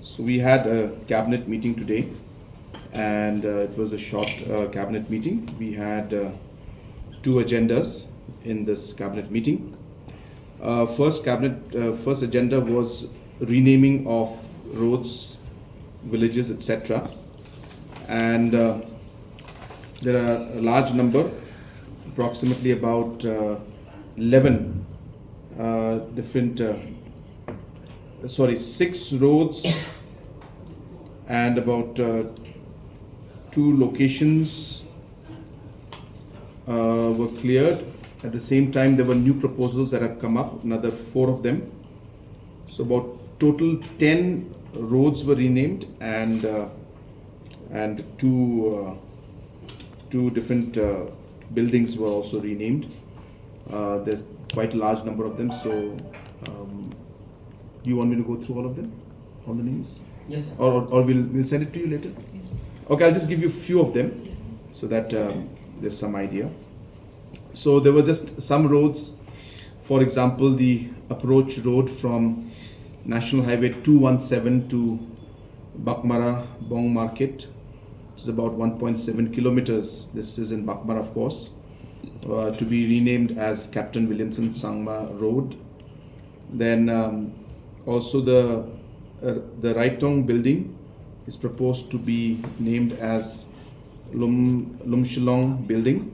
So we had a cabinet meeting today, and it was a short cabinet meeting. We had two agendas in this cabinet meeting. First agenda was renaming of roads, villages, etc. And there are a large number, approximately about 11 6 roads and about 2 locations were cleared. At the same time, there were new proposals that have come up, another 4 of them. So about total 10 roads were renamed, and two different buildings were also renamed. There's quite a large number of them. So do you want me to go through all of them, all the names? Yes, sir. Or we'll send it to you later? Yes. Okay, I'll just give you a few of them so that there's some idea. So there were just some roads, for example, the approach road from National Highway 217 to Bakmara Bong Market, which is about 1.7 kilometers. This is in Bakmara, of course, to be renamed as Captain Williamson Sangma Road. Then also the Thung building is proposed to be named as Lumshilong building.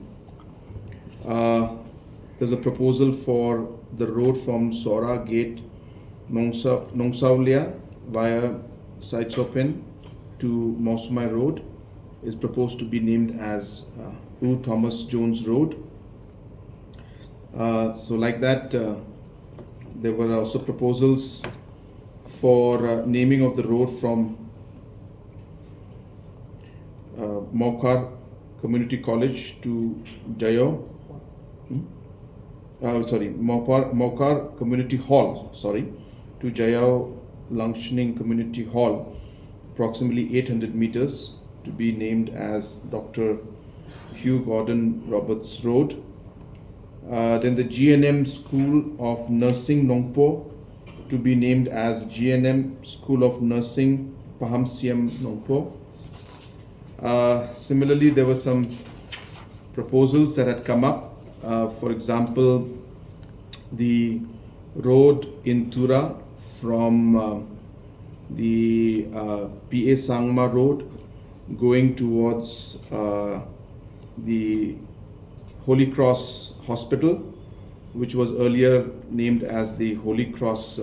There's a proposal for the road from Sora Gate Nongsaulia via Saitsopen to Mosumai Road is proposed to be named as U. Thomas Jones Road. So like that, there were also proposals for naming of the road from Maukar Community College to Jayo. Maukar Community Hall, to Jayao Langshning Community Hall, approximately 800 meters, to be named as Dr. Hugh Gordon Roberts Road. Then the GNM School of Nursing Nongpo to be named as GNM School of Nursing Pahamsiam Nongpo. Similarly, there were some proposals that had come up. For example, the road in Tura from the PA Sangma Road going towards the Holy Cross Hospital, which was earlier named as the Holy Cross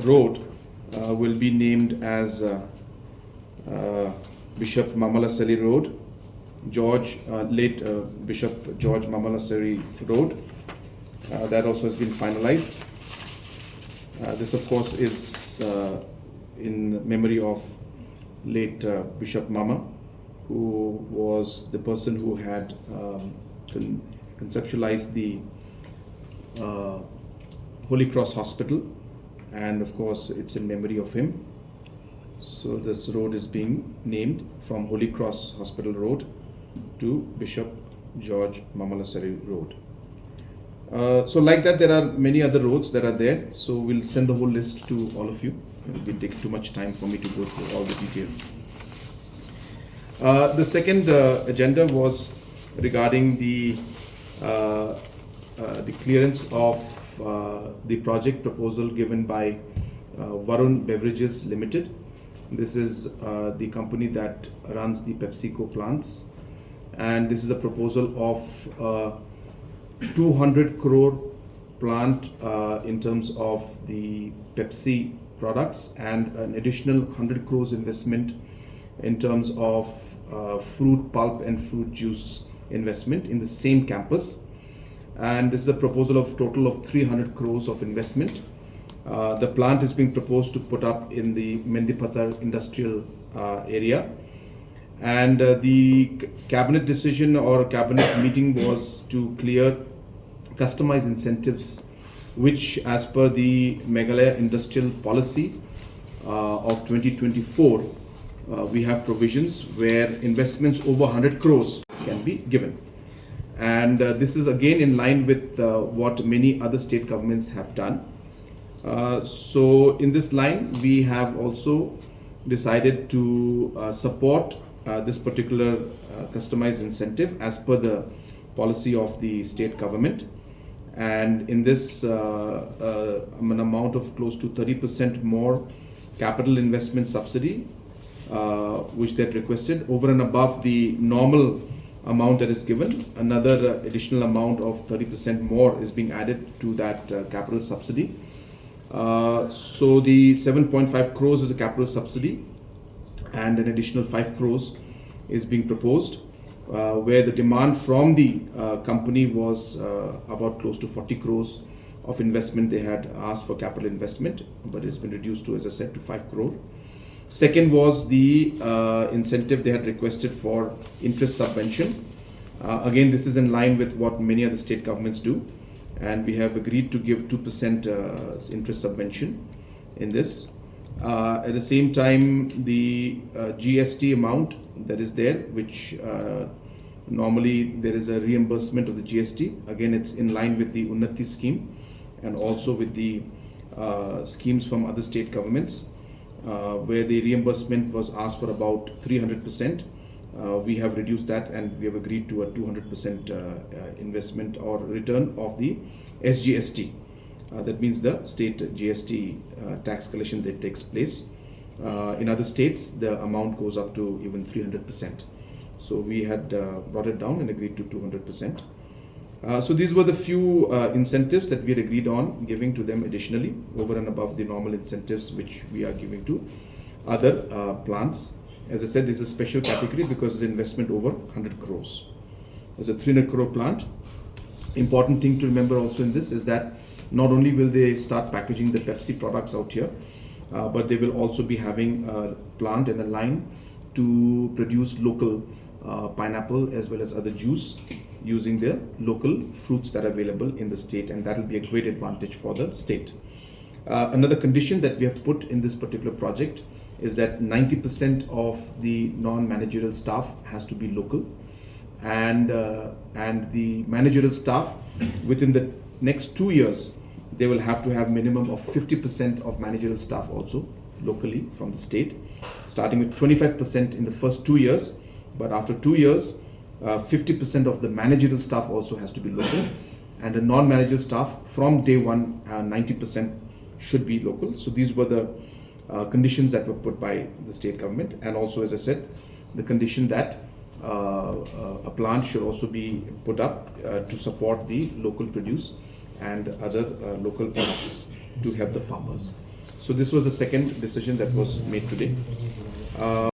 Road, will be named as Bishop Mamalasari Road, late Bishop George Mamalasari Road. That also has been finalized. This, of course, is in memory of late Bishop Mama, who was the person who had conceptualized the Holy Cross Hospital, and of course it's in memory of him. So this road is being named from Holy Cross Hospital Road to Bishop George Mamalasari Road. So like that, there are many other roads that are there. So we'll send the whole list to all of you. It will take too much time for me to go through all the details. The second agenda was regarding the clearance of the project proposal given by Varun Beverages Limited. This is the company that runs the PepsiCo plants, and this is a proposal of 200 crore plant in terms of the Pepsi products, and an additional 100 crores investment in terms of fruit pulp and fruit juice investment in the same campus. And this is a proposal of total of 300 crores of investment. The plant is being proposed to put up in the Mendipathar industrial area. And the cabinet decision or cabinet meeting was to clear customized incentives, which as per the Meghalaya industrial policy of 2024, we have provisions where investments over 100 crores can be given. And this is again in line with what many other state governments have done. So in this line, we have also decided to support this particular customized incentive as per the policy of the state government. And in this, an amount of close to 30% more capital investment subsidy, which they had requested over and above the normal amount that is given. Another additional amount of 30% more is being added to that capital subsidy. So the 7.5 crores is a capital subsidy, and an additional 5 crores is being proposed, where the demand from the company was about close to 40 crores of investment. They had asked for capital investment, but it's been reduced to, as I said, to 5 crore. Second was the incentive they had requested for interest subvention. Again, this is in line with what many other state governments do, and we have agreed to give 2% interest subvention in this. At the same time, the GST amount that is there, which normally there is a reimbursement of the GST. Again, it's in line with the Unnati scheme and also with the schemes from other state governments, where the reimbursement was asked for about 300%. We have reduced that, and we have agreed to a 200% investment or return of the SGST. That means the state GST tax collection that takes place. In other states, the amount goes up to even 300%. So we had brought it down and agreed to 200%. So these were the few incentives that we had agreed on giving to them additionally over and above the normal incentives which we are giving to other plants. As I said, this is a special category because it's investment over 100 crores. There's a 300 crore plant. Important thing to remember also in this is that not only will they start packaging the Pepsi products out here, but they will also be having a plant and a line to produce local pineapple as well as other juice using the local fruits that are available in the state, and that will be a great advantage for the state. Another condition that we have put in this particular project is that 90% of the non-managerial staff has to be local, and the managerial staff within the next 2 years, they will have to have minimum of 50% of managerial staff also locally from the state, starting with 25% in the first 2 years, but after 2 years 50% of the managerial staff also has to be local, and the non-managerial staff from day one 90% should be local. So these were the conditions that were put by the state government, and also, as I said, the condition that a plant should also be put up to support the local produce and other local products to help the farmers. So this was the second decision that was made today.